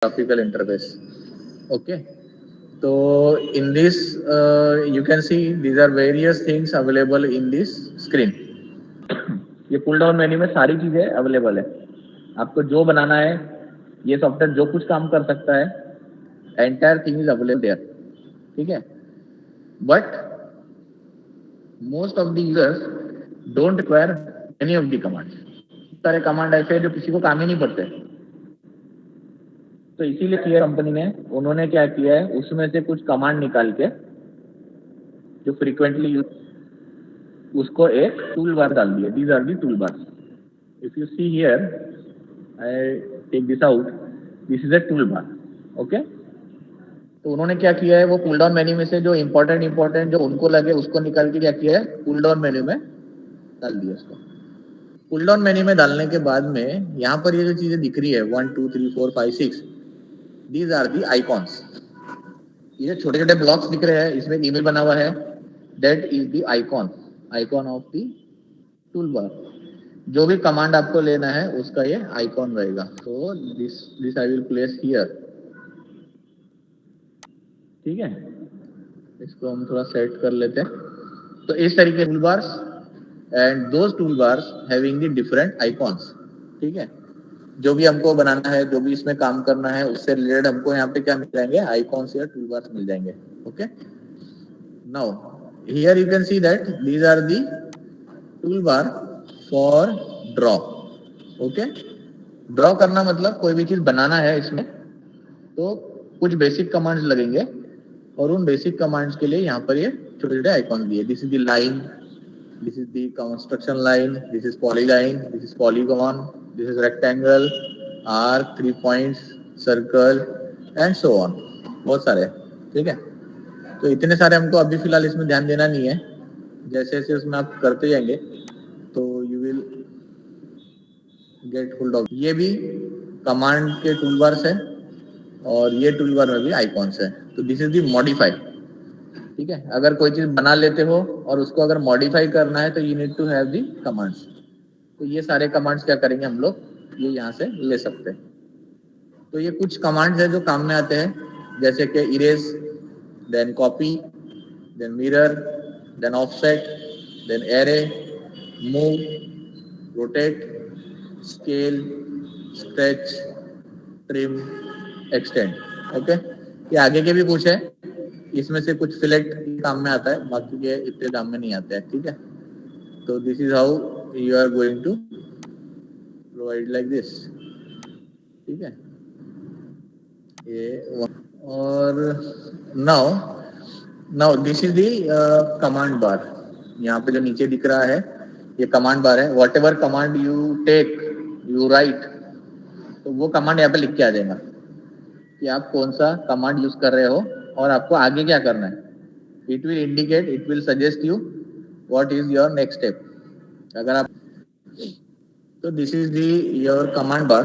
graphical interface. Okay, so in this you can see these are various things available in this screen. ये pull down menu में सारी चीजें available है, आपको जो बनाना है, ये सॉफ्टवेयर जो कुछ काम कर सकता है, entire thing is available there. ठीक है, but most of the users don't require any of the commands. सारे कमांड ऐसे हैं जो किसी को काम ही नहीं पड़ते. तो इसीलिए क्लियर कंपनी ने उन्होंने क्या किया है, उसमें से कुछ कमांड निकाल के जो फ्रीक्वेंटली यूज, उसको एक टूल बार डाल दिया. These are the tool bar. If you see here, I take this out, this is a tool bar. Okay, तो उन्होंने क्या किया है, वो पुल डाउन मेन्यू में से जो इंपॉर्टेंट जो उनको लगे उसको निकाल के क्या किया है, पुल डाउन मेन्यू में डाल दिया. उसको पुल डाउन मेन्यू में डालने के बाद में यहाँ पर ये जो चीजें दिख रही है 1 2 3 4 5 6, दीज आर दी आइकॉन्स. ये छोटे छोटे ब्लॉक्स दिख रहे हैं, इसमें ईमेल बना हुआ है, that is the icon of the tool bar. जो भी कमांड आपको लेना है उसका ये आइकॉन रहेगा. तो this I will place here. ठीक है, इसको हम थोड़ा सेट कर लेते हैं. तो इस तरीके tool bars and those tool bars having the different icons. ठीक है, जो भी हमको बनाना है, जो भी इसमें काम करना है, उससे रिलेटेड हमको यहाँ पे क्या मिल जाएंगे, आइकॉन्स या टूल बार्स मिल जाएंगे. Okay, now here you can see that these are the tool bar for draw. Okay, draw करना मतलब कोई भी चीज बनाना है इसमें, तो कुछ बेसिक कमांड्स लगेंगे और उन बेसिक कमांड्स के लिए यहाँ पर ये छोटे छोटे आइकॉन दिए. This is the line, this is the construction line, this is polyline, this is polygon, this is rectangle, arc, 3 points, circle and so on. बहुत सारे. ठीक है, तो इतने सारे हमको अभी फिलहाल इसमें ध्यान देना नहीं है. जैसे जैसे उसमें आप करते जाएंगे तो you will get hold of. ये भी कमांड के टूल बार्स है और ये टूल बार में भी आइकॉन्स है. तो दिस इज द मॉडिफाई. ठीक है, अगर कोई चीज बना लेते हो और उसको अगर मॉडिफाई करना है तो you need to have the commands. तो ये सारे कमांड्स क्या करेंगे हम लोग, ये यहाँ से ले सकते हैं. तो ये कुछ कमांड्स है जो काम में आते हैं, जैसे कि erase, then copy, then mirror, then offset, then array, move, rotate, scale, stretch, trim, extend. Okay, ये आगे के भी कुछ है, इसमें से कुछ सिलेक्ट काम में आता है, बाकी के इतने काम में नहीं आते हैं. ठीक है, तो this is how you are going to provide like this. ठीक है, ये और now this is the command bar. यहाँ पे जो नीचे दिख रहा है ये कमांड बार है. Whatever command you take, you write, तो वो कमांड यहाँ पे लिख के आ जाएगा कि आप कौन सा कमांड यूज कर रहे हो और आपको आगे क्या करना है. It will indicate, it will suggest you what is your next step. अगर आप, तो this is the your command बार.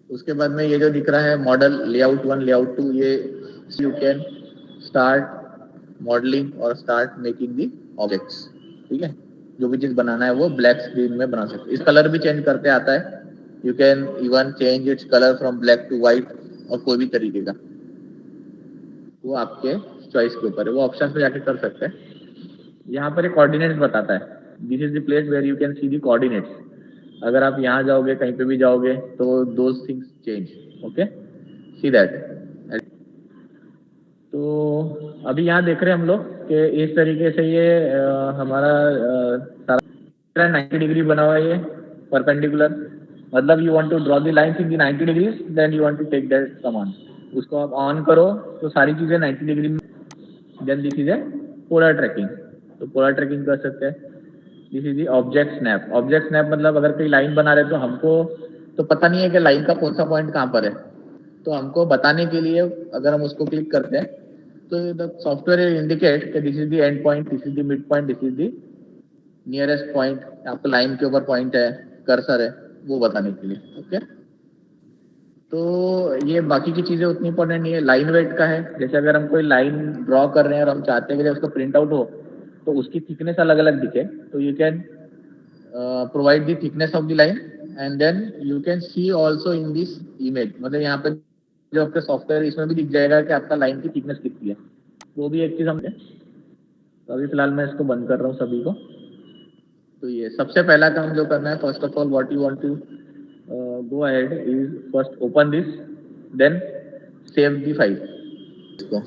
उसके बाद में ये जो दिख रहा है मॉडल, लेआउट 1, लेआउट 2, ये यू कैन स्टार्ट मॉडलिंग और स्टार्ट मेकिंग दी ऑब्जेक्ट्स. ठीक है, जो भी चीज बनाना है वो ब्लैक स्क्रीन में बना सकते. इस कलर भी चेंज करते आता है. You can even change its colour from black to white, और कोई भी तरीके का, वो आपके चॉइस के ऊपर है, वो ऑप्शन पे जाके कर सकते हैं. यहाँ पर एक कोऑर्डिनेट्स बताता है. This is the place where you can see the coordinates. अगर आप यहाँ जाओगे, कहीं पे भी जाओगे, तो those things change. Okay, see that. तो अभी यहाँ देख रहे हैं हम लोग कि इस तरीके से ये हमारा सारा 90 डिग्री बना हुआ है, ये परपेंडिकुलर. मतलब you want to draw the lines in the 90 degrees, then you want to take that command. उसको आप ऑन करो तो सारी चीजें 90 डिग्री में. Then this is a polar tracking, तो पोलर ट्रैकिंग कर सकते हैं. This is the object snap. Object snap मतलब अगर कोई लाइन बना रहे तो हमको तो पता नहीं है कि लाइन का कौन सा पॉइंट कहाँ पर है, तो हमको बताने के लिए अगर हम उसको क्लिक करते हैं तो द सॉफ्टवेयर इंडिकेट कि this is the end point, this is the mid point, this is the nearest point. आपको लाइन के ऊपर पॉइंट है, कर्सर है, वो बताने के लिए. ओके, तो ये बाकी की चीजें उतनी इंपॉर्टेंट नहीं है. लाइन वेट का है, जैसे अगर हम कोई लाइन ड्रॉ कर रहे हैं और हम चाहते हैं कि उसका प्रिंट आउट हो तो उसकी थिकनेस अलग अलग दिखे, तो you can provide the thickness of the line and then you can see also in this image, मतलब यहाँ पे जो आपका सॉफ्टवेयर इसमें भी दिख जाएगा कि आपका लाइन की थिकनेस कितनी है, वो भी एक चीज हमने। तो अभी फिलहाल मैं इसको बंद कर रहा हूँ सभी को। तो ये सबसे पहला काम जो करना है, first of all what you want to go ahead is first open this, then save the file. इसको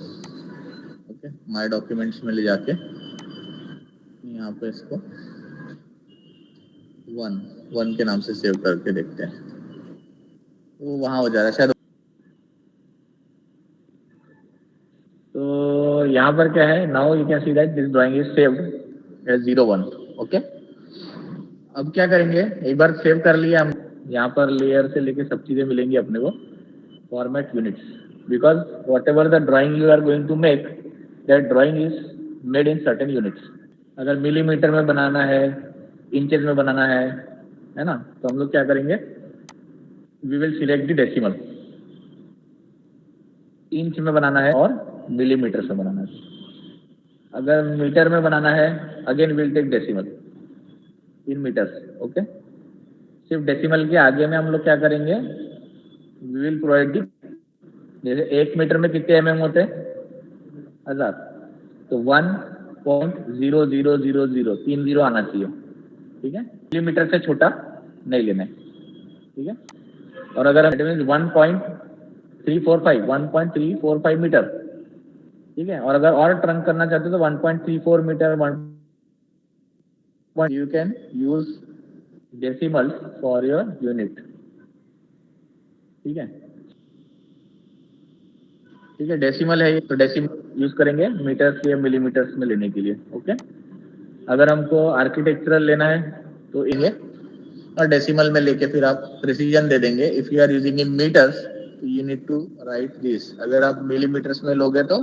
ओके माय डॉक्यूमेंट्स में ले जाके यहाँ पे इसको वन के नाम से सेव करके देखते हैं, वो वहाँ हो जा रहा है शायद। तो यहाँ पर क्या है, now you can see that this drawing is saved as 01। Okay, अब क्या करेंगे, एक बार सेव कर लिया हम, यहाँ पर लेयर से लेके सब चीजें मिलेंगी अपने को, format units, because whatever the drawing you are going to make, that drawing is made in certain units. अगर मिलीमीटर में बनाना है, इंचेस में बनाना है ना, तो हम लोग क्या करेंगे, we will select the decimal. Inch में बनाना है और मिलीमीटर से बनाना है। अगर मीटर में बनाना है, again will take decimal in metres. Okay, सिर्फ डेसिमल के आगे में हम लोग क्या करेंगे, वी विल प्रोवाइड दी, जैसे 1 मीटर में कितने mm होते हैं, 1000, तो 1.0000 3 जीरो आना चाहिए। ठीक है, मिलीमीटर से छोटा नहीं लेना है। ठीक है, और अगर 1.345 मीटर, ठीक है, और अगर और ट्रंक करना चाहते हो तो 1.34 metre, you can use decimals for your unit। ठीक है, ठीक है, डेसिमल है तो डेसिमल यूज करेंगे मीटर्स या मिलीमीटर्स में लेने के लिए। ओके, अगर हमको आर्किटेक्चरल लेना है तो ये और डेसिमल में लेके फिर आप प्रिसीजन दे देंगे। If you are using in metres you need to write this, अगर आप मिलीमीटर्स में लोगे तो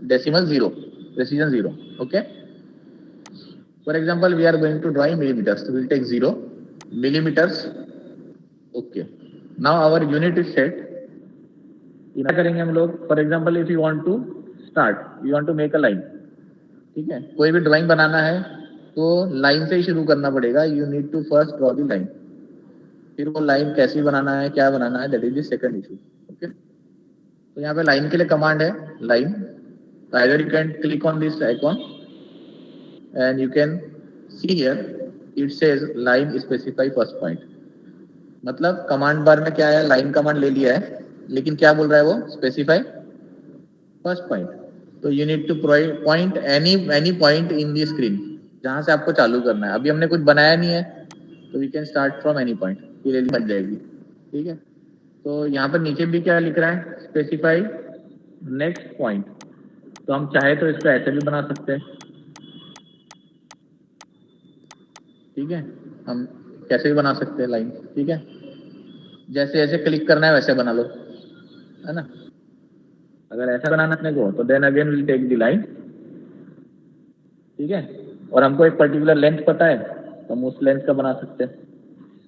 decimal 0, precision 0। Okay, for example we are going to draw in millimeters, so we'll take 0 millimeters। okay, now our unit is set। क्या करेंगे हम लोग, for example if you want to start, you want to make a line. ठीक है, कोई भी drawing बनाना है तो लाइन से ही शुरू करना पड़ेगा, you need to first draw the line, फिर वो लाइन कैसी बनाना है, क्या बनाना है, that is the second issue. Okay, तो यहाँ पे लाइन के लिए कमांड है लाइन, तो either you can click on this icon and you can see here it says line specify first point। मतलब कमांड बार में क्या है, लाइन कमांड ले लिया है, लेकिन क्या बोल रहा है वो, स्पेसिफाई फर्स्ट पॉइंट। तो you need two point any point in the screen, जहां से आपको चालू करना है। अभी हमने कुछ बनाया नहीं है तो we can start from any point, ये बन जाएगी। ठीक है, तो यहाँ पर नीचे भी क्या लिख रहा है, स्पेसिफाई नेक्स्ट पॉइंट। तो हम चाहे तो इसको ऐसे भी बना सकते हैं। ठीक है, हम कैसे भी बना सकते हैं लाइन। ठीक है, जैसे जैसे क्लिक करना है वैसे बना लो, है ना। अगर ऐसा बनाना अपने को तो then again will take the line. ठीक है, और हमको एक पर्टिकुलर लेंथ पता है तो हम उस लेंथ का बना सकते हैं,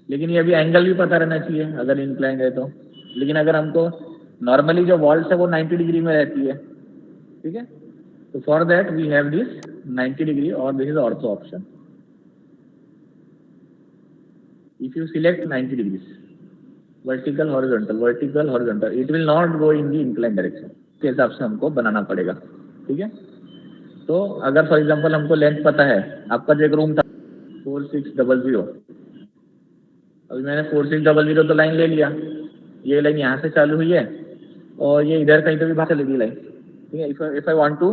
लेकिन ये अभी एंगल भी पता रहना चाहिए अगर इंक्लाइंड है तो। लेकिन अगर हमको नॉर्मली जो वॉल्स है वो 90 डिग्री में रहती है। ठीक है, तो for that we have this 90 degree और this is ortho option. If you select 90 degrees vertical horizontal it will not go in the incline direction, के हिसाब से हमको बनाना पड़ेगा। ठीक है, तो अगर फॉर एग्जांपल हमको लेंथ पता है, आपका जो एक रूम था 4600, अभी मैंने 4600 तो लाइन ले लिया, ये लाइन यहाँ से चालू हुई है और ये इधर कहीं तो भी बाहर चलेगी लाइन। ठीक है, if I want to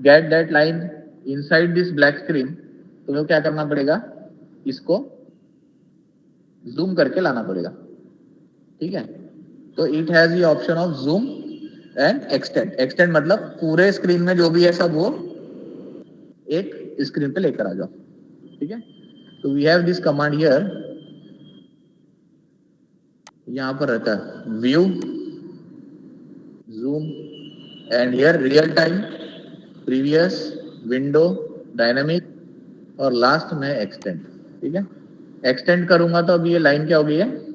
get that line inside this black screen, तो मुझे क्या करना पड़ेगा, इसको जूम करके लाना पड़ेगा। ठीक है, तो it has the option of zoom and extend. Extend मतलब पूरे स्क्रीन में जो भी है सब वो एक स्क्रीन पे लेकर आ जाओ। ठीक है, तो we have this command here, यहाँ पर रहता है view, zoom and here real time, previous, window, dynamic और लास्ट में एक्सटेंड। ठीक है, एक्सटेंड करूंगा तो अभी ये लाइन क्या हो गई है,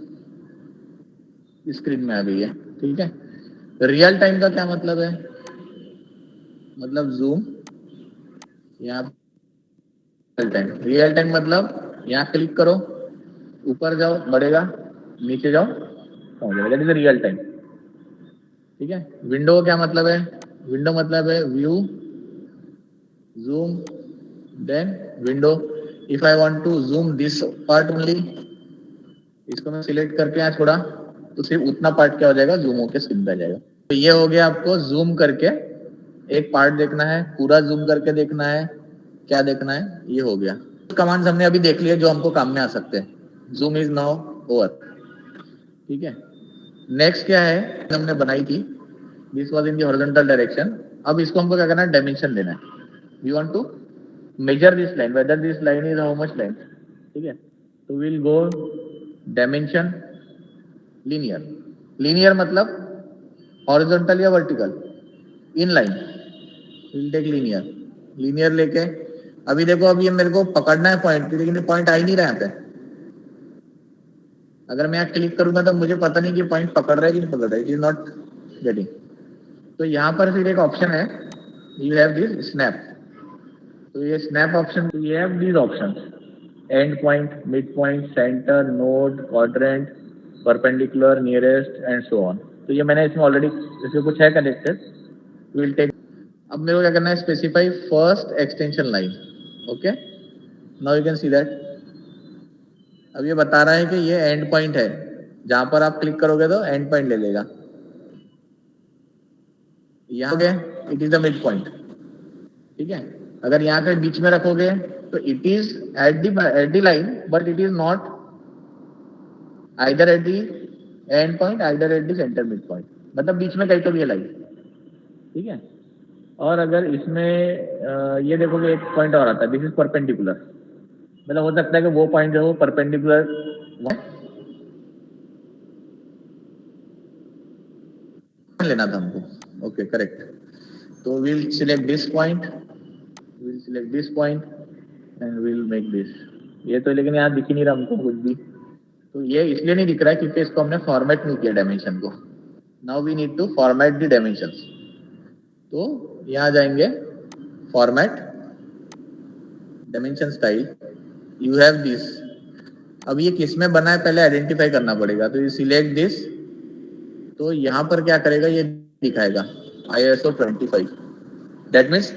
स्क्रीन में आ गई है। ठीक है, रियल टाइम का क्या मतलब है, मतलब जूम, यहाँ रियल टाइम मतलब यहाँ क्लिक करो ऊपर जाओ बढ़ेगा, नीचे जाओ कम हो जाएगा, दैट इज रियल टाइम। ठीक है, विंडो क्या मतलब है? विंडो मतलब है view, zoom, then window. If I want to zoom this part only, इसको मैं सिलेक्ट करके यहाँ छोड़ा तो सिर्फ उतना पार्ट क्या हो जाएगा, जूम होके सिद्ध आ जाएगा। तो ये हो गया, आपको जूम करके एक पार्ट देखना है, पूरा जूम करके देखना है, क्या देखना है, ये हो गया। कमांड्स हमने अभी देख लिए जो हमको काम में आ सकते हैं। Zoom is now over. ठीक है, नेक्स्ट क्या है, हमने बनाई थी, this was in the horizontal direction. अब इसको हमको क्या करना है, डायमेंशन देना है। We want to measure this line, whether this line is how much length. ठीक है, तो will go dimension, linear. Linear मतलब हॉरिजॉन्टल या vertical, in line, will take linear. Linear लेके अभी देखो, अभी ये मेरे को पकड़ना है पॉइंट, लेकिन पॉइंट आ ही नहीं रहा है यहाँ पे। अगर मैं यहाँ क्लिक करूंगा तो मुझे पता नहीं कि पॉइंट पकड़ रहा है कि नहीं पकड़ रहा है, इट इज नॉट गेटिंग। तो यहाँ पर फिर एक ऑप्शन है, यू हैव दिस स्नैप। तो ये snap option, you have this option, and point, mid point, centre, node, quadrant, perpendicular, nearest and so on. तो ये मैंने इसमें ऑलरेडी, इसमें कुछ है कनेक्टेड, विल टेक। अब मेरे को क्या करना है, specify first extension line. Okay, now you can see that. अब ये बता रहा है कि ये एंड पॉइंट है, जहां पर आप क्लिक करोगे तो एंड पॉइंट ले लेगा। यहाँ it is the mid point. ठीक है, अगर यहाँ के बीच में रखोगे तो it is at the line, but it is not either at the end point, either at the centre mid point, मतलब बीच में कहीं तो भी है लाइन। ठीक है, और अगर इसमें ये देखोगे एक पॉइंट और आता है, दिस इज परपेंडिकुलर, मतलब हो सकता है कि वो पॉइंट जो परपेंडिकुलर लेना था हमको। Okay, correct. तो will select this point, will select this point and will make this. ये तो लेकिन यहाँ दिख ही नहीं रहा हमको कुछ भी। तो ये इसलिए नहीं दिख रहा है क्योंकि इसको हमने फॉर्मेट नहीं किया डायमेंशन को। Now we need to format the dimensions. तो यहाँ जाएंगे, format, dimension style, you have this. अब ये किस में बना है पहले आइडेंटिफाई करना पड़ेगा। तो यू सिलेक्ट दिस, तो यहाँ पर क्या करेगा, ये दिखाएगा ISO 25। That means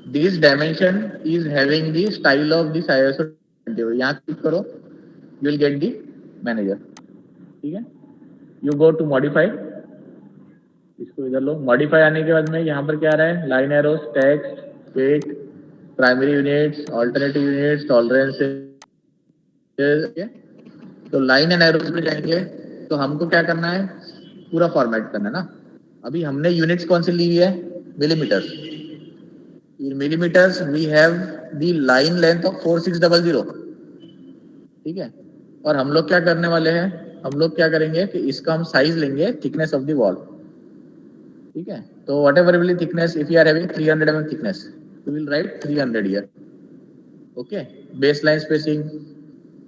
this dimension is having the style of this ISO 25। यहाँ क्लिक करो, you will get the manager. ठीक है, यू गो टू मॉडिफाई, इसको इधर लो। मॉडिफाई आने के बाद में यहाँ पर क्या आ रहा है, line arrows, text, weight, primary units, alternative units, tolerance. तो लाइन एंड एरोस पे जाएंगे तो हमको क्या करना है, पूरा फॉर्मेट करना है ना। अभी हमने यूनिट्स कौन सी ली हुई है, millimetres. In millimetres we have the line length of 4600। ठीक है, और हम लोग क्या करने वाले हैं, हम लोग क्या करेंगे कि इसका हम साइज लेंगे, थिकनेस ऑफ द वॉल। ठीक है, तो whatever will thickness, if you are having 300 mm thickness, you will write 300 here. Okay, base line spacing,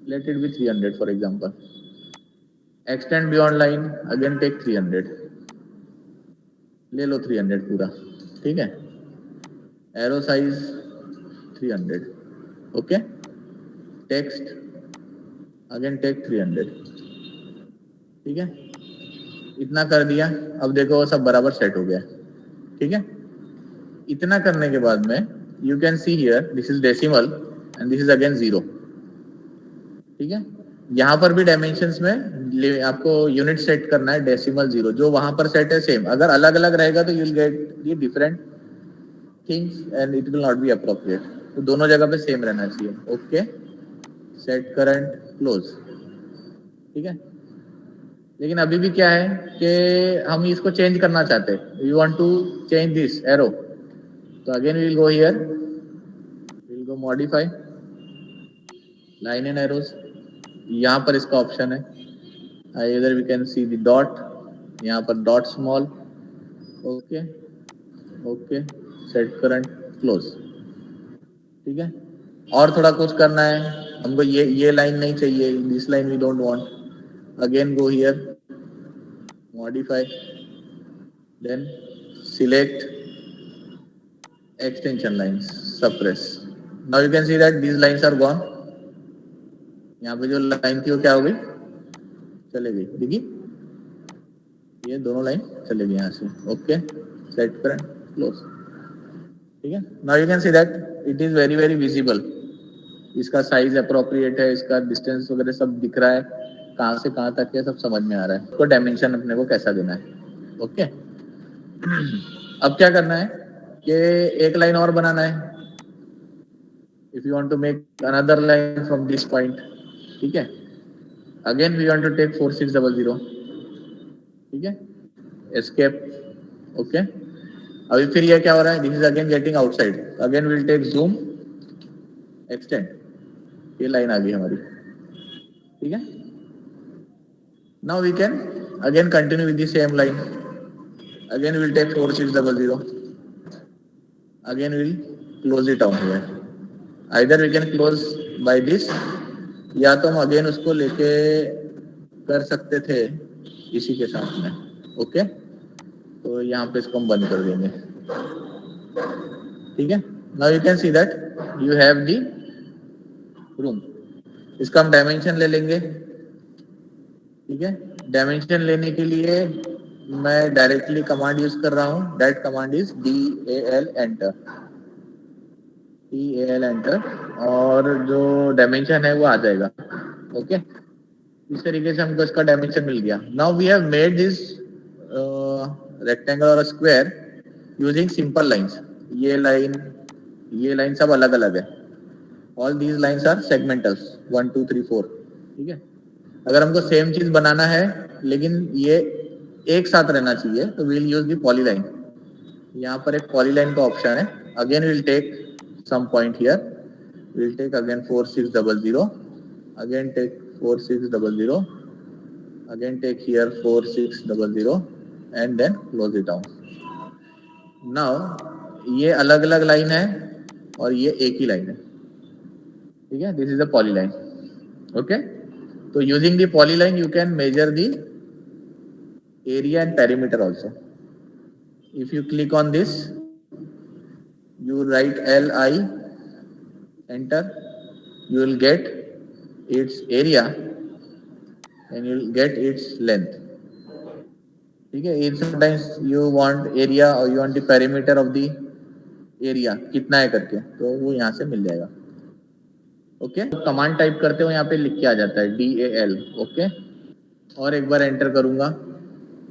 let it be 300 for example. Extend beyond line, again take 300, ले लो 300 पूरा। ठीक है, arrow size 300। Okay, text again take 300। ठीक है, इतना कर दिया। अब देखो सब बराबर सेट हो गया। ठीक है, इतना करने के बाद में you can see here this is decimal and this is again 0। ठीक है, यहाँ पर भी डायमेंशंस में आपको यूनिट सेट करना है, डेसिमल 0, जो वहां पर सेट है सेम। अगर अलग अलग रहेगा तो यू विल गेट ये different things and it will not be appropriate. तो दोनों जगह पे सेम रहना चाहिए। Okay, set current, close. ठीक है, लेकिन अभी भी क्या है कि हम इसको चेंज करना चाहते हैं, we want to change this arrow. तो again we will go here, we will go modify, line and arrows. यहाँ पर इसका ऑप्शन है, इधर we can see the dot, यहाँ पर dot small. Okay, okay, set current, close. ठीक है, और थोड़ा कुछ करना है हमको, ये लाइन नहीं चाहिए, this line we don't want. Again go here, modify, then select extension lines, suppress. Now you can see that these lines are gone. यहाँ पे जो लाइन थी वो क्या हो गई, चले गई, देखिए ये दोनों लाइन चले गई यहाँ से। ओके, सेट करें, क्लोज। ठीक है, now you can see that it is very very visible. इसका साइज अप्रोप्रिएट है, इसका डिस्टेंस वगैरह सब दिख रहा है, कहाँ से कहाँ तक है सब समझ में आ रहा है। तो डायमेंशन अपने को कैसा देना है। ओके, अब क्या करना है कि एक लाइन और बनाना है। If you want to make another line from this point, ठीक है, again we want to take 4600, ठीक है, एस्केप। ओके, अभी फिर ये क्या हो रहा है, this is again getting outside, again will take zoom, extend, ये लाइन आ गई हमारी। ठीक है, now we can again continue with the same line, again will take 4600, again will close it down here. Either we can close by this, या तो हम again उसको लेके कर सकते थे इसी के साथ में। ओके, तो यहाँ पे इसको हम बंद कर देंगे। ठीक है, now you can see that you have the room. इसका हम डायमेंशन ले लेंगे। ठीक है, डायमेंशन लेने के लिए मैं डायरेक्टली कमांड यूज कर रहा हूँ, that command is DAL enter, DAL enter, और जो डायमेंशन है वो आ जाएगा। ओके, इस तरीके से हमको इसका डायमेंशन मिल गया। Now we have made this rectangle और स्क्वायर यूजिंग सिंपल लाइंस। ये लाइन सब अलग अलग है। All these lines are segmentals, 1 2 3 4। ठीक है, अगर हमको सेम चीज बनाना है लेकिन ये एक साथ रहना चाहिए तो वील यूज दी पॉलीलाइन। यहाँ पर एक पॉलीलाइन का ऑप्शन है। Again will take some point here, will take again 4600, again take 4600, again take here 4600 and then close it down. Now ये अलग अलग लाइन है और ये एक ही लाइन है। ठीक है, this is a polyline. Okay, तो using the polyline you can measure the area and perimeter also. If you click on this, you write LI, enter, you will get its area and you will get its length. ठीक है, in sometimes you want area और you want the perimeter of the area कितना है करके, तो वो यहाँ से मिल जाएगा। ओके, कमांड टाइप करते हो यहाँ पे लिख के आ जाता है DAL। ओके, और एक बार एंटर करूंगा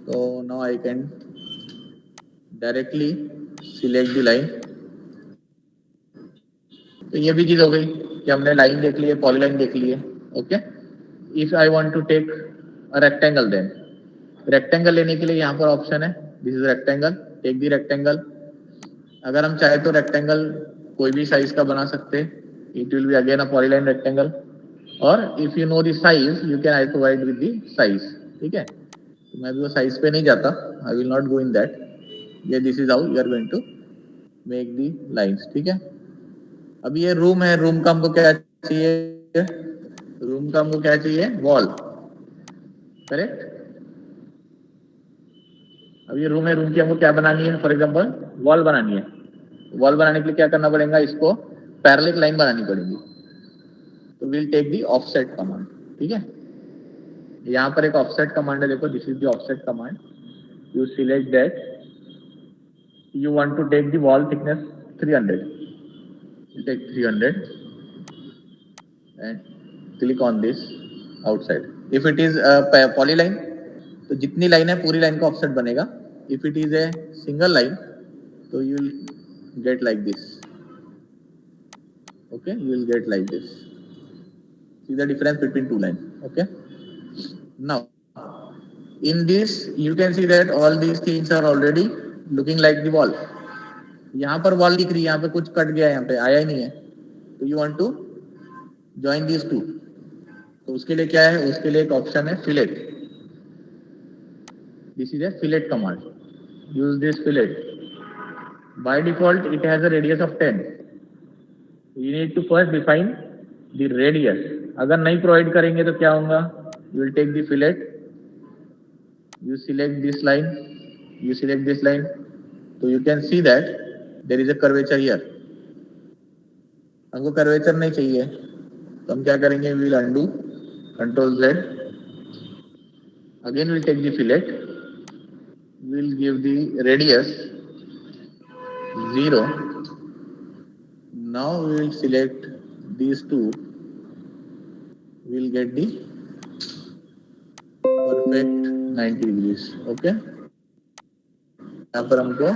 तो now I can directly select the line. तो ये भी चीज हो गई कि हमने लाइन देख ली है, पॉलीलाइन देख ली है। Okay, if I want to take a rectangle, then rectangle लेने के लिए यहाँ पर ऑप्शन है, this is rectangle, take the rectangle. अगर हम चाहे तो रेक्टेंगल कोई भी साइज का बना सकते हैं, it will be again a polyline rectangle, और if you know the size you can I provide with the size. ठीक है, तो मैं भी वो साइज पे नहीं जाता, I will not go in that. ये this is how you are going to make the lines. ठीक है, अब ये रूम है, रूम का हमको क्या चाहिए, रूम का हमको क्या चाहिए, वॉल, करेक्ट। अब ये रूम है, रूम की हमको क्या बनानी है, फॉर एग्जांपल वॉल बनानी है। वॉल बनाने के लिए क्या करना पड़ेगा, इसको पैरेलल लाइन बनानी पड़ेगी। तो will take the offset command. ठीक है, यहाँ पर एक ऑफसेट कमांड है, देखो this is the offset command. You select that, you want to take the wall thickness 300, you take 300 and click on this outside. If it is a polyline, तो जितनी line है पूरी लाइन का offset बनेगा। If it is a single line तो you will get like this. Okay, you will get like this, see the difference between two lines. Okay, now in this you can see that all these things are already looking like the wall. यहाँ पर wall दिख रही है, यहाँ पे कुछ cut गया है, यहाँ पे आया ही नहीं है। तो you want to join this two, तो उसके लिए क्या है, उसके लिए एक ऑप्शन है fillet. This is a fillet command, use this fillet. By default it has a radius of 10, you need to first define the radius. अगर नहीं प्रोवाइड करेंगे तो क्या होगा, you will take the fillet, you select this line, you select this line, so you can see that there is a curvature here। हमको curvature नहीं चाहिए, तो हम क्या करेंगे, we will undo, control Z, again we'll take the fillet, we'll give the radius 0. Now we will select these two, we'll get the perfect 90 degrees. Okay, यहाँ पर हमको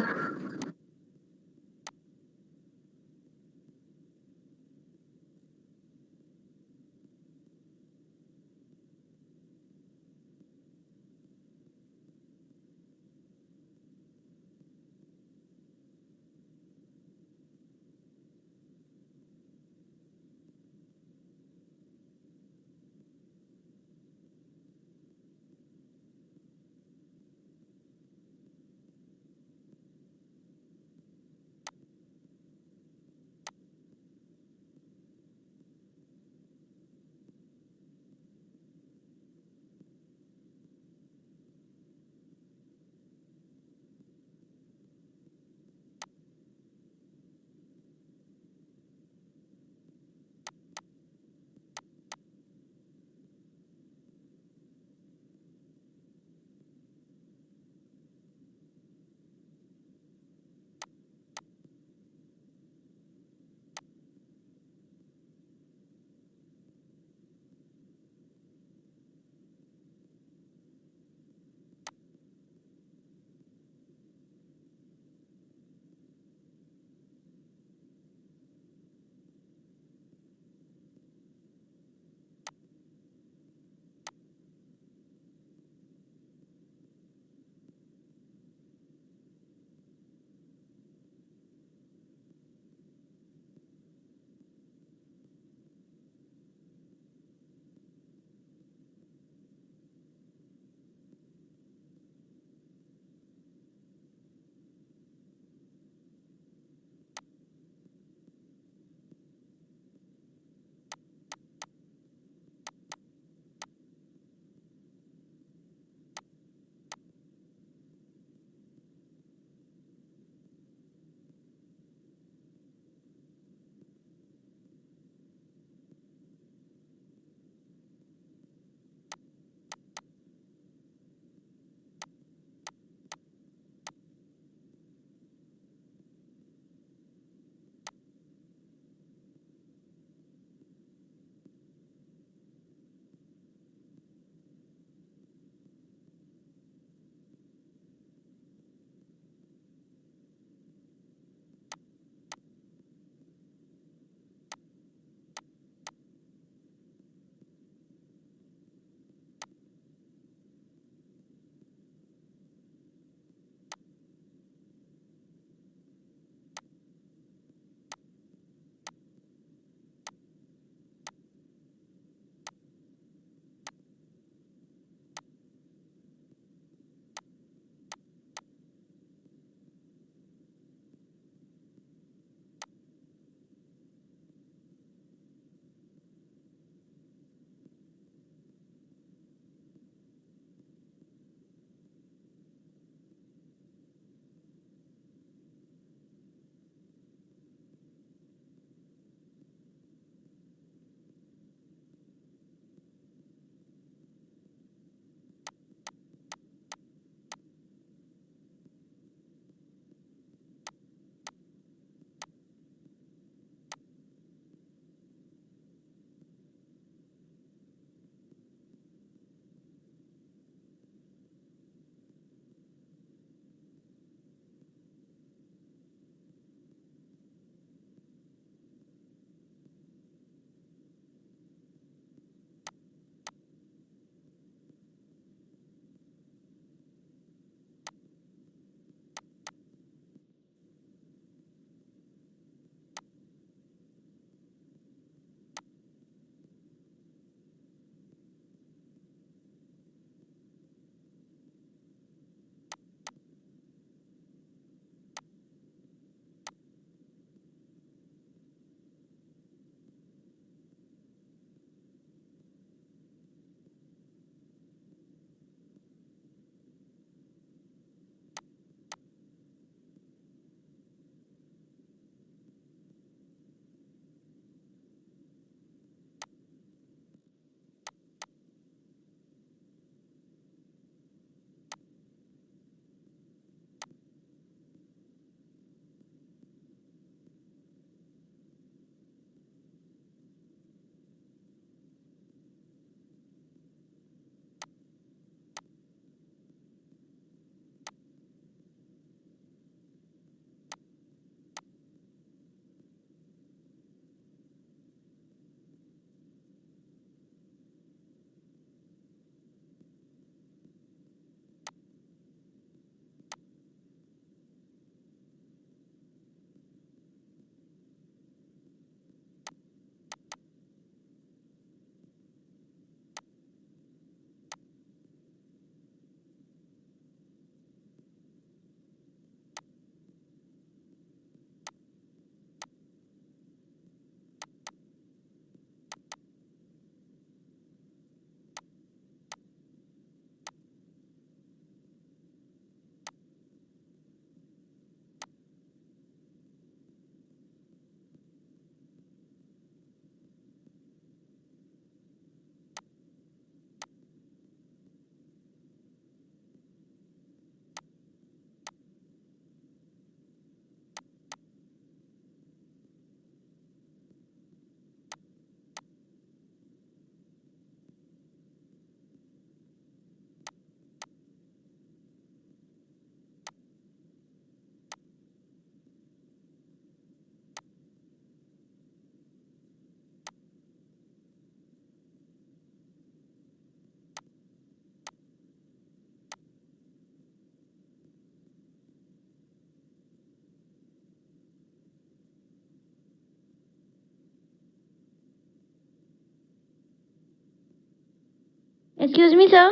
Excuse me, sir.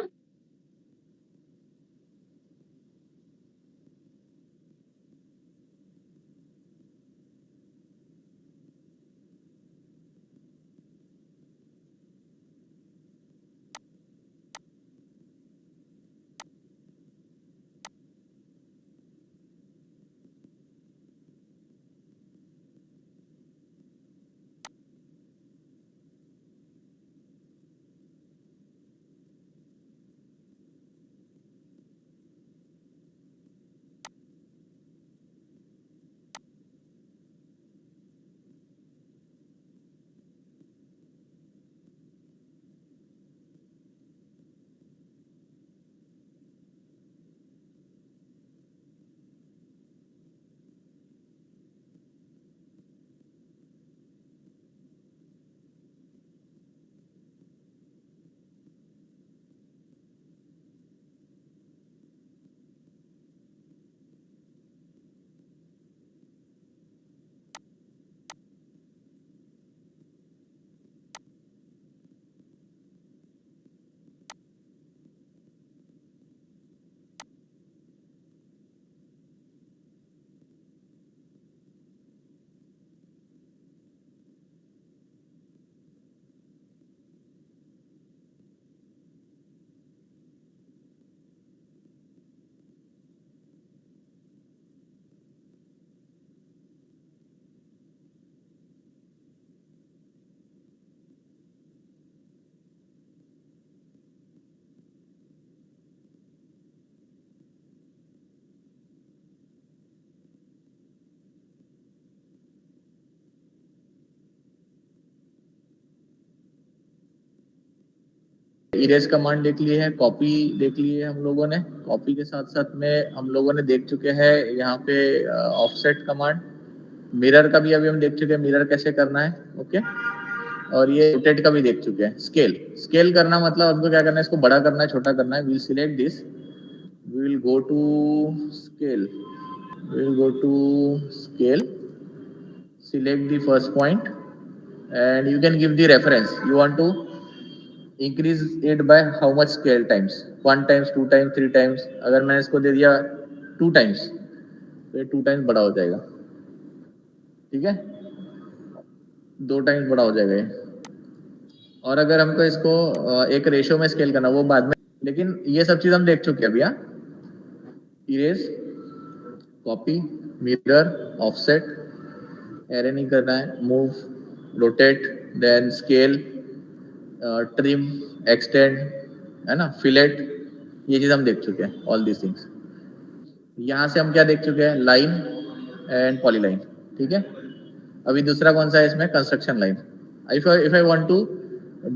Erase command देख ली है, copy देख ली है हम लोगों ने। कॉपी के साथ साथ में हम लोगों ने देख चुके हैं यहाँ पे ऑफसेट कमांड। मिरर का भी अभी हम देख चुके हैं, मिरर कैसे करना है। ओके, और ये रोटेट का भी देख चुके हैं। स्केल, स्केल करना मतलब हमको क्या करना है, इसको बड़ा करना है, छोटा करना है। We'll select this, we will go to scale, we will go to scale, select the first point and you can give the reference. You want to increase it by how much scale times, 1 times, 2 times, 3 times। अगर मैंने इसको दे दिया 2 times तो ये 2 times बड़ा हो जाएगा, ठीक है, 2 times बड़ा हो जाएगा ये। और अगर हमको इसको एक रेशियो में स्केल करना वो बाद में, लेकिन ये सब चीज हम देख चुके हैं अभी। हाँ, erase, copy, mirror, offset, array नहीं करना है, move, rotate, then scale, trim, extend, है ना, फिलेट, ये चीज हम देख चुके हैं, ऑल दीज थिंग्स। यहाँ से हम क्या देख चुके हैं, लाइन एंड पॉलीलाइन, ठीक है। अभी दूसरा कौन सा है इसमें, construction line. If I want to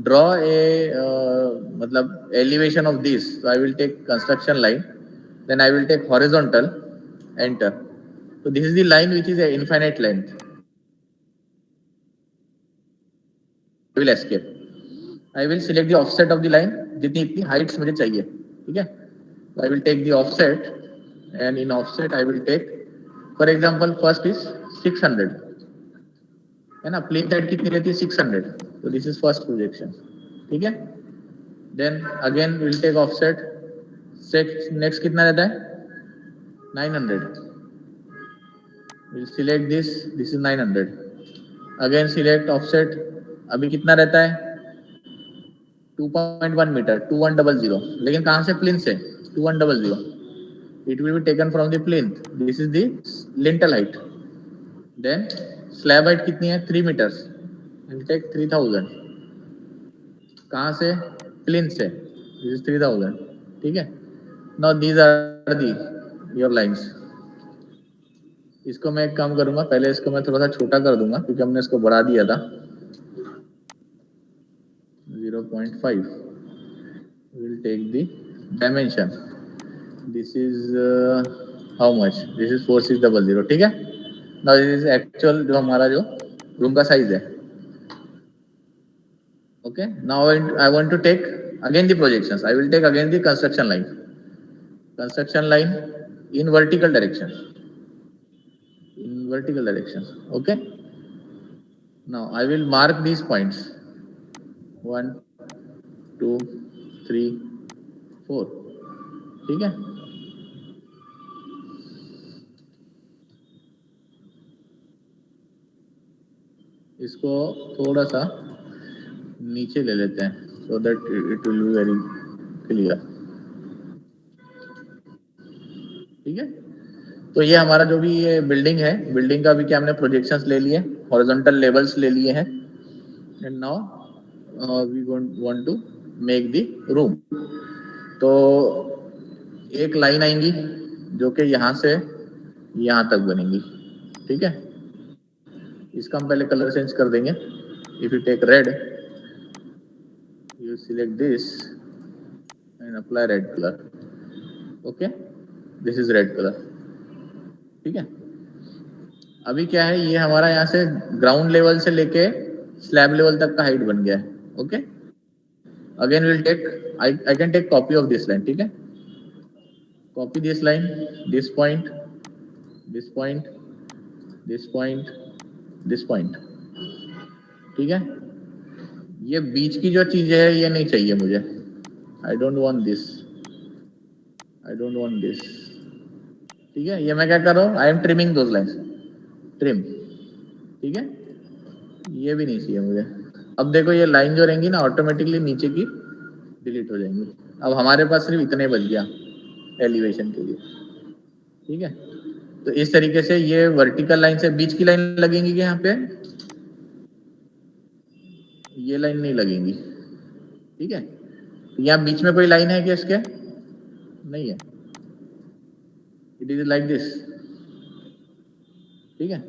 draw a मतलब elevation of this, so I will take construction line, then I will take horizontal, enter. So this is the line which is a infinite length. I will escape. I will select the offset of the line, जितनी इतनी heights मुझे चाहिए, ठीक है। So I will take the offset, and in offset I will take, for example, first is 600, है ना। Plane side कितनी रहती है, 600। तो दिस इज फर्स्ट प्रोजेक्शन, ठीक है। Then again will take offset, next कितना रहता है, 900। Will select this, this is 900। Again select offset, अभी कितना रहता है, 2.1 मीटर, 2100। लेकिन कहां से, प्लिंथ से 2100। It will be taken from the plinth, this is the lintel height. Then slab height कितनी है, 3 मीटर्स, विल टेक 3000। कहां से, प्लिंथ से, दिस इज 3000, ठीक है। Now these are the your lines. इसको मैं एक काम करूंगा, पहले इसको मैं थोड़ा सा छोटा कर दूंगा क्योंकि हमने इसको बढ़ा दिया था 0.5। Will take the dimension, this is how much, this is 4600, ठीक है। नाउ दिस इज एक्चुअल जो हमारा जो रूम का साइज है। Okay, now I want to take again the projections. I will take again the construction line, construction line in vertical direction, in vertical direction। Okay, now I will mark these points, 1, 2, 3 4, ठीक है। इसको थोड़ा सा नीचे ले लेते हैं so that it will be very clear, ठीक है। तो ये हमारा जो भी ये बिल्डिंग है, बिल्डिंग का भी क्या हमने प्रोजेक्शंस ले लिए, हॉरिजॉन्टल लेवल्स ले लिए हैं, and now we want to make the room. तो एक लाइन आएंगी जो कि यहाँ से यहाँ तक बनेंगी, ठीक है। इसका हम पहले कलर चेंज कर देंगे। If you take red, you select this and apply red color, okay, this is red color, ठीक है। अभी क्या है, ये हमारा यहाँ से ग्राउंड लेवल से लेके स्लैब लेवल तक का हाइट बन गया है, okay. Again will take, I can take copy of this line, ठीक है। Copy this line, this point, this point, this point, this point, ठीक है। ये बीच की जो चीज है ये नहीं चाहिए मुझे, I don't want this, I don't want this, ठीक है। ये मैं क्या कर रहा हूँ, I am trimming those lines, trim, ठीक है। ये भी नहीं चाहिए मुझे। अब देखो ये लाइन जो रहेंगी ना ऑटोमेटिकली नीचे की डिलीट हो जाएंगी। अब हमारे पास सिर्फ इतने बच गया एलिवेशन के लिए, ठीक है। तो इस तरीके से ये वर्टिकल लाइन से बीच की लाइन लगेंगी कि यहाँ पे ये लाइन नहीं लगेंगी, ठीक है। यहाँ बीच में कोई लाइन है क्या इसके, नहीं है, इट इज लाइक दिस, ठीक है।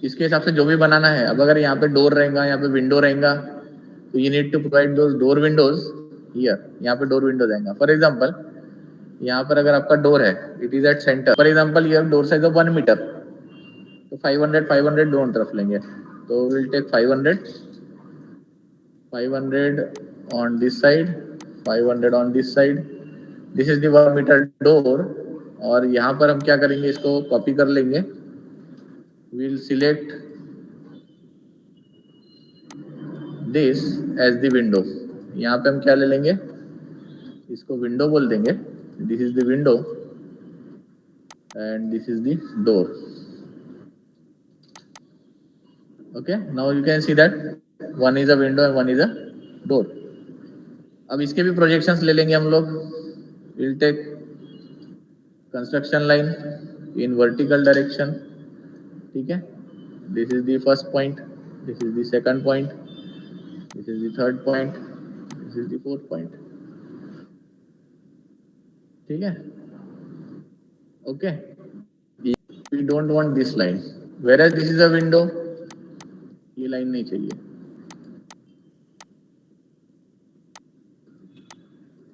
इसके हिसाब से जो भी बनाना है। अब अगर यहाँ पे डोर रहेगा, यहाँ पे विंडो रहेगा, तो you need to provide those door windows here, यहाँ पे डोर विंडोज आएगा। फॉर एग्जांपल यहाँ पर अगर आपका डोर है, it is at centre, for example here door size of 1 metre, तो 500 दोनों तरफ लेंगे, तो will take 500 on this side, 500 on this side, this is the 1 metre door. और यहाँ पर हम क्या करेंगे, इसको कॉपी कर लेंगे, we'll select this as the window। यहाँ पे हम क्या ले लेंगे, इसको विंडो बोल देंगे, this is the window and this is the door, okay। now you can see that one is a window and one is a door। अब इसके भी प्रोजेक्शंस ले लेंगे हम लोग, we'll take construction line in vertical direction, ठीक है। this is the first point, this is the second point, this is the third point, this is the fourth point, ठीक है, okay। we don't want this line, whereas this is a window, ये line नहीं चाहिए,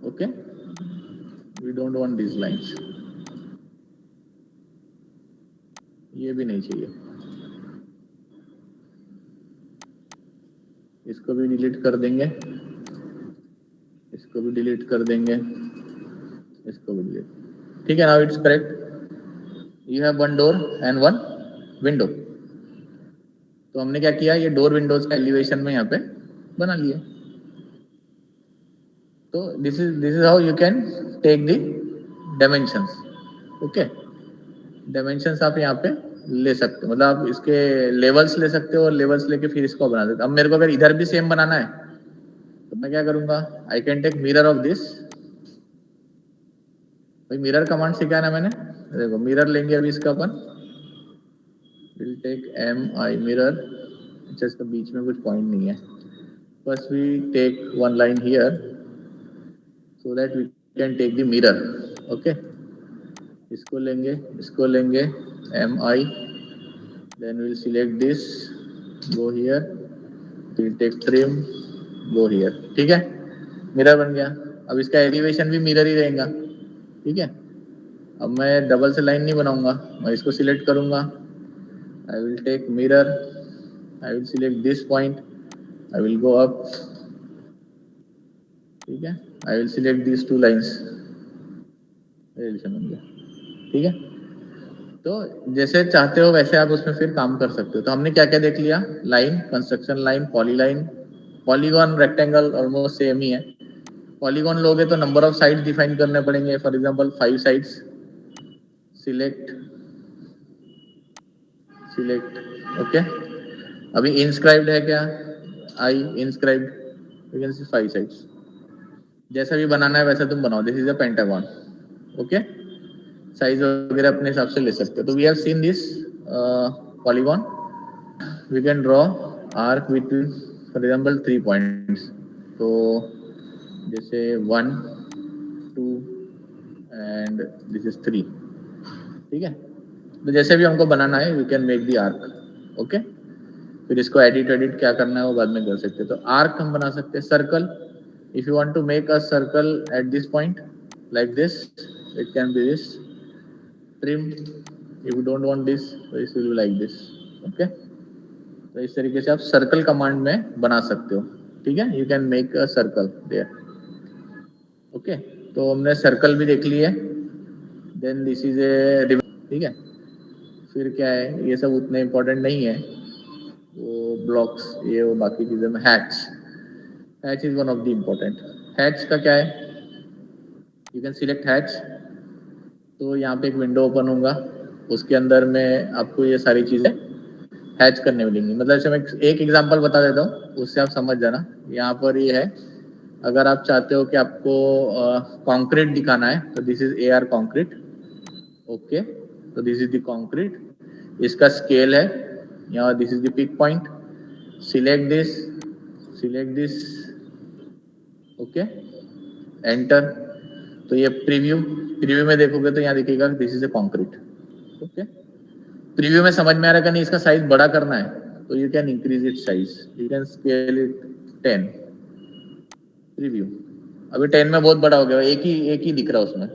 okay। we don't want these lines, ये भी नहीं चाहिए, इसको भी डिलीट कर देंगे, इसको भी डिलीट कर देंगे, इसको भी डिलीट, ठीक है। Now it's correct, you have one door and one window. तो हमने क्या किया, ये डोर विंडोज का एलिवेशन में यहाँ पे बना लिया। तो this is how you can take the dimensions, okay. Dimensions आप यहाँ पे ले सकते हो, मतलब आप इसके लेवल्स ले सकते हो और लेवल्स लेके फिर इसको बना सकते हो। अब मेरे को अगर इधर भी सेम बनाना है तो मैं क्या करूंगा, I can take mirror of this, भाई मिरर कमांड सीखा ना मैंने, देखो मिरर लेंगे अभी इसका अपन, विल टेक mi मिरर, अच्छा इसका बीच में कुछ पॉइंट नहीं है, first we take one line here so that we can take the mirror, okay। इसको लेंगे, इसको लेंगे mi, then we'll select this, go here, we'll take trim, go here, ठीक है। मिरर बन गया। अब इसका एलिवेशन भी मिरर ही रहेगा, ठीक है। अब मैं डबल से लाइन नहीं बनाऊंगा, मैं इसको सिलेक्ट करूंगा, I will take mirror, I will select this point, I will go up, ठीक है। I will select this two lines, elevation बन गया, ठीक है। तो जैसे चाहते हो वैसे आप उसमें फिर काम कर सकते हो। तो हमने क्या क्या देख लिया, line, construction line, polyline, polygon, rectangle almost same ही है, पॉलीगॉन लोगे तो नंबर ऑफ साइड्स डिफाइन करने पड़ेंगे, for example 5 sides, select okay. अभी इंस्क्राइब्ड है क्या, I inscribed, you can see 5 sides. जैसा भी बनाना है वैसा तुम बनाओ, this is a pentagon, okay. Size वगैरह अपने हिसाब से ले सकते हो। तो we have seen this polygon, we can draw arc with for example 3 points. तो जैसे 1 2 एंड दिस इज 3, ठीक है। तो जैसे भी हमको बनाना है we can make the arc, okay. फिर इसको एडिट क्या करना है वो बाद में कर सकते हैं। तो आर्क हम बना सकते हैं, circle, if you want to make a circle at this point like this, it can be this, trim, if you don't want this तो it will be like this, okay. तो इस तरीके से आप सर्कल कमांड में बना सकते हो, ठीक है। You can make a circle there, okay. तो हमने सर्कल भी देख लिया, देन दिस इज ए, ठीक है। फिर क्या है, ये सब उतने इम्पोर्टेंट नहीं है, वो ब्लॉक्स ये वो बाकी चीजें में, hatch is one of the important. Hatch का क्या है, यू कैन सिलेक्ट हैच। तो यहाँ पे एक विंडो ओपन होगा, उसके अंदर में आपको ये सारी चीजें हैच करने मिलेंगी। मतलब जैसे मैं एक एग्जांपल बता देता हूँ, उससे आप समझ जाना। यहाँ पर ये है, अगर आप चाहते हो कि आपको कंक्रीट दिखाना है तो this is AR concrete, okay. तो दिस इज द कंक्रीट, इसका स्केल है यहाँ, this is the pick point, select this, okay, enter. तो ये प्रीव्यू में देखोगे तो यहाँ दिखेगा this is a concrete, okay. Preview में समझ में आ रहा है कि नहीं, इसका साइज बड़ा करना है तो you can increase it size, you can scale it 10, preview. अभी 10 में बहुत बड़ा हो गया, एक ही दिख रहा है उसमें,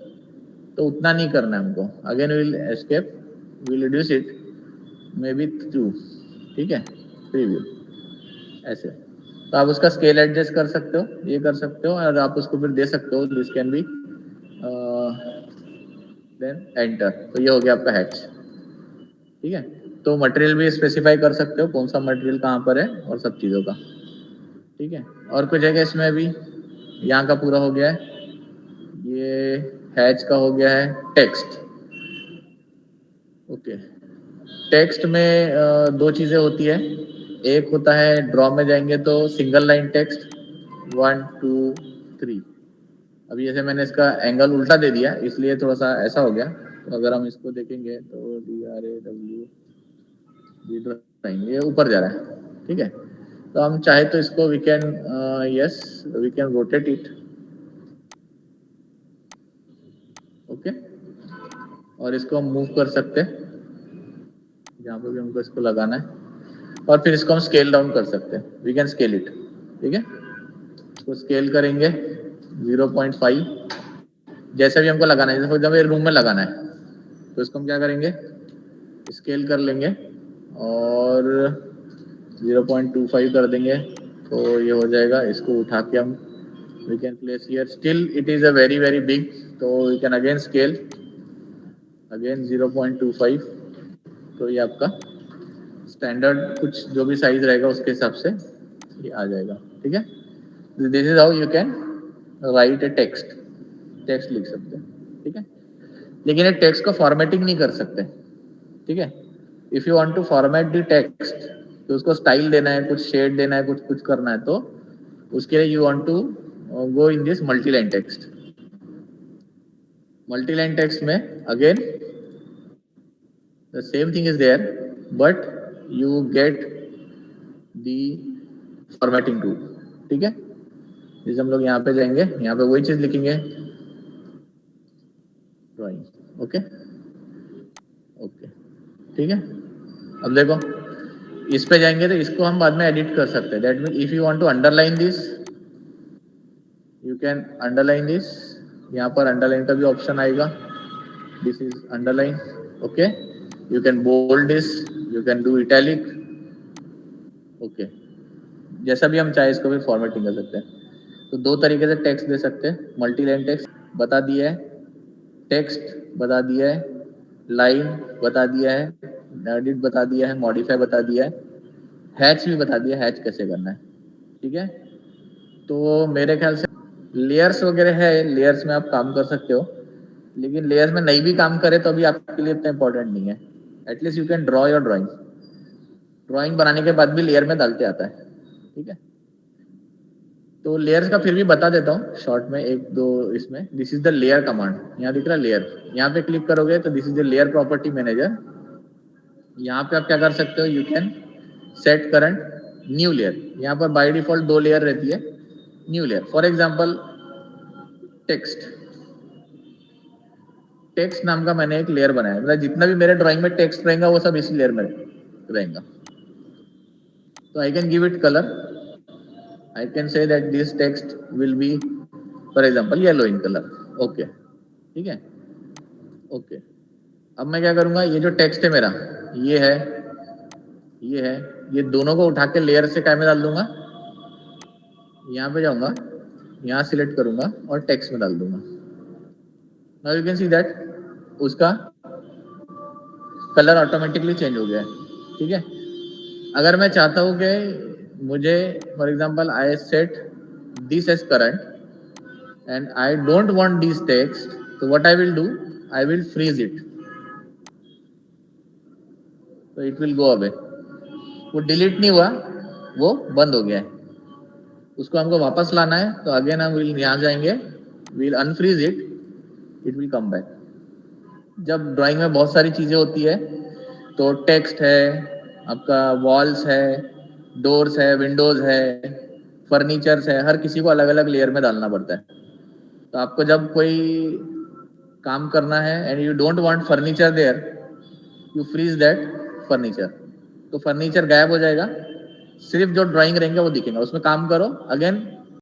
तो उतना नहीं करना है हमको। Again will escape, will reduce it may be 2, ठीक है, प्रीव्यू ऐसे। तो आप उसका स्केल एडजस्ट कर सकते हो, ये कर सकते हो, और आप उसको फिर दे सकते हो this can be, then enter. तो ये हो गया आपका हैच, ठीक है। तो मटेरियल भी स्पेसिफाई कर सकते हो, कौन सा मटेरियल कहाँ पर है और सब चीज़ों का, ठीक है। और कुछ जगह इसमें भी, यहाँ का पूरा हो गया है, ये हैच का हो गया है, टेक्स्ट, ओके। टेक्स्ट में दो चीज़ें होती है, एक होता है ड्रॉ में जाएंगे तो सिंगल लाइन टेक्स्ट 1 2 3। अभी जैसे मैंने इसका एंगल उल्टा दे दिया इसलिए थोड़ा सा ऐसा हो गया। तो अगर हम इसको देखेंगे तो DRAW ये ऊपर जा रहा है, ठीक है। तो हम चाहे तो इसको we can yes we can rotate it, okay. और इसको हम मूव कर सकते हैं जहाँ पे भी हमको इसको लगाना है, और फिर इसको हम स्केल डाउन कर सकते हैं, वी कैन स्केल इट, ठीक है। तो स्केल करेंगे 0.5, जैसे भी हमको लगाना है, जैसे जब ये रूम में लगाना है तो इसको हम क्या करेंगे, स्केल कर लेंगे और 0.25 कर देंगे, तो ये हो जाएगा। इसको उठा के हम we can place here, still it is a very big, तो we can again scale, again 0.25। तो ये आपका स्टैंडर्ड कुछ जो भी साइज रहेगा उसके हिसाब से ये आ जाएगा, ठीक है। This is how you can write A text लिख सकते हैं, ठीक है। लेकिन ये टेक्स्ट को फॉर्मेटिंग नहीं कर सकते, ठीक है। If you want to format the text, तो उसको स्टाइल देना है, कुछ शेड देना है, कुछ करना है, तो उसके लिए you want to go in this multiline text. Multiline text में again the same thing is there, but you get the formatting tool, ठीक है। जैसे हम लोग यहाँ पे जाएंगे, यहाँ पे वही चीज लिखेंगे, ड्राइंग, ओके ओके, ठीक है। अब देखो इस पे जाएंगे तो इसको हम बाद में एडिट कर सकते हैं। That mean if you want to underline this, you can underline this, यहाँ पर अंडरलाइन का भी ऑप्शन आएगा, this is underline, okay. You can bold this, you can do italic, okay. जैसा भी हम चाहे इसको भी फॉर्मेटिंग कर सकते हैं। तो दो तरीके से टेक्स्ट दे सकते हैं, मल्टीलाइन टेक्स्ट बता दिया है, टेक्स्ट बता दिया है, लाइन बता दिया है, एडिट बता दिया है, मॉडिफाई बता दिया है, हैच भी बता दिया हैच कैसे करना है, ठीक है। तो मेरे ख्याल से लेयर्स वगैरह है, लेयर्स में आप काम कर सकते हो, लेकिन लेयर्स में नहीं भी काम करे तो अभी आपके लिए इतना इंपॉर्टेंट नहीं है। At least you can draw your drawing, drawing बनाने के बाद भी लेयर में डालते आता है, ठीक है। तो लेयर्स का फिर भी बता देता हूँ शॉर्ट में, एक दो इसमें। This is the layer command, यहाँ दिख रहा है लेयर, यहाँ पे क्लिक करोगे तो this is the layer property manager. यहाँ पे आप क्या कर सकते हो, you can set current new layer. यहाँ पर बाय डिफॉल्ट 2 लेयर रहती है, new layer. For example text, text नाम का मैंने एक लेयर बनाया, मतलब जितना भी मेरे ड्राइंग में टेक्स्ट रहेगा वो सब इसी लेयर में रहेगा। तो I can give it colour, I can say that this text will be, for example, yellow in color. Okay, ठीक है, ओके। अब मैं क्या करूंगा, ये जो टेक्स्ट है मेरा, ये है, ये है, ये दोनों को उठा के लेयर से क्या में डाल दूंगा, यहाँ पे जाऊंगा, यहाँ सिलेक्ट करूंगा और टेक्स्ट में डाल दूंगा। Now you can see that उसका कलर ऑटोमेटिकली चेंज हो गया है, ठीक है। अगर मैं चाहता हूँ कि मुझे, for example, I set this as current and I don't want this text, so what I will do, I will freeze it, so it will go away। वो डिलीट नहीं हुआ, वो बंद हो गया है। उसको हमको वापस लाना है तो अगेन हम यहाँ जाएंगे, will unfreeze it, it will come back. जब ड्राइंग में बहुत सारी चीजें होती है तो टेक्स्ट है, आपका वॉल्स है, डोर्स है, विंडोज है, फर्नीचर्स है, हर किसी को अलग अलग लेयर में डालना पड़ता है। तो आपको जब कोई काम करना है and you don't want furniture there, you freeze that furniture, तो फर्नीचर गायब हो जाएगा, सिर्फ जो ड्राइंग रहेंगे वो दिखेगा। उसमें काम करो, अगेन